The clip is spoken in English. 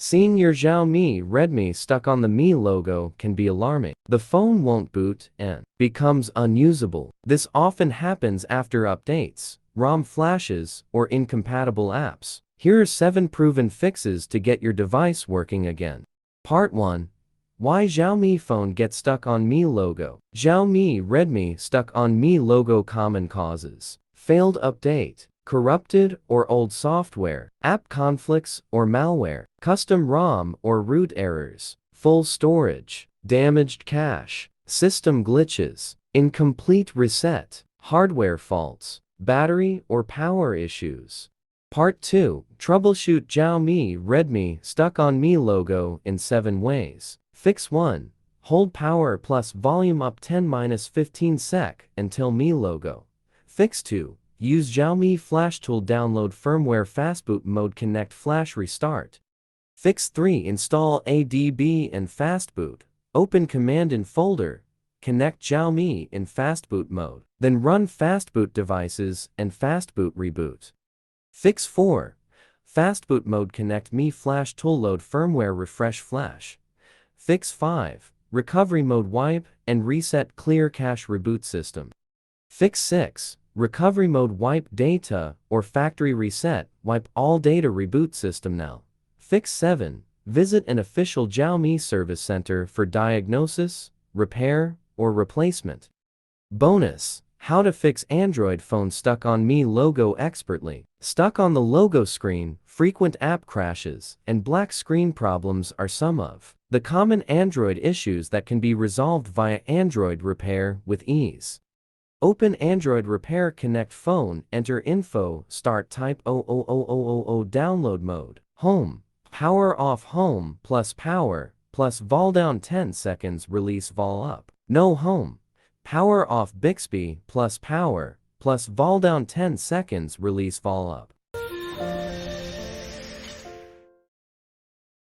Seeing your Xiaomi Redmi stuck on the Mi logo can be alarming. The phone won't boot and becomes unusable. This often happens after updates, ROM flashes, or incompatible apps. Here are 7 proven fixes to get your device working again. Part 1. Why Xiaomi phone gets stuck on Mi logo. Xiaomi Redmi stuck on Mi logo. Common causes: failed update, corrupted or old software, app conflicts or malware, custom ROM or root errors, full storage, damaged cache, system glitches, incomplete reset, hardware faults, battery or power issues. Part 2. Troubleshoot Xiaomi Redmi stuck on Mi logo in 7 ways. Fix 1. Hold power plus volume up 10-15 sec until Mi logo. Fix 2. Use Xiaomi Flash Tool. Download firmware. Fastboot mode. Connect flash. Restart. Fix 3. Install ADB and Fastboot. Open command in folder. Connect Xiaomi in Fastboot mode. Then run Fastboot devices and Fastboot reboot. Fix 4. Fastboot mode. Connect Mi Flash Tool. Load firmware. Refresh flash. Fix 5. Recovery mode. Wipe and reset clear cache. Reboot system. Fix 6. Recovery mode. Wipe data or factory reset. Wipe all data. Reboot system now. Fix 7. Visit an official Xiaomi service center for diagnosis, repair, or replacement. Bonus: how to fix Android phone stuck on Mi logo expertly. Stuck on the logo screen, frequent app crashes, and black screen problems are some of the common Android issues that can be resolved via Android repair with ease. Open Android repair. Connect phone. Enter info. Start. Type 00000. Download mode. Home. Power off. Home plus power plus vol down 10 seconds. Release vol up. No home. Power off. Bixby plus power plus vol down 10 seconds. Release vol up.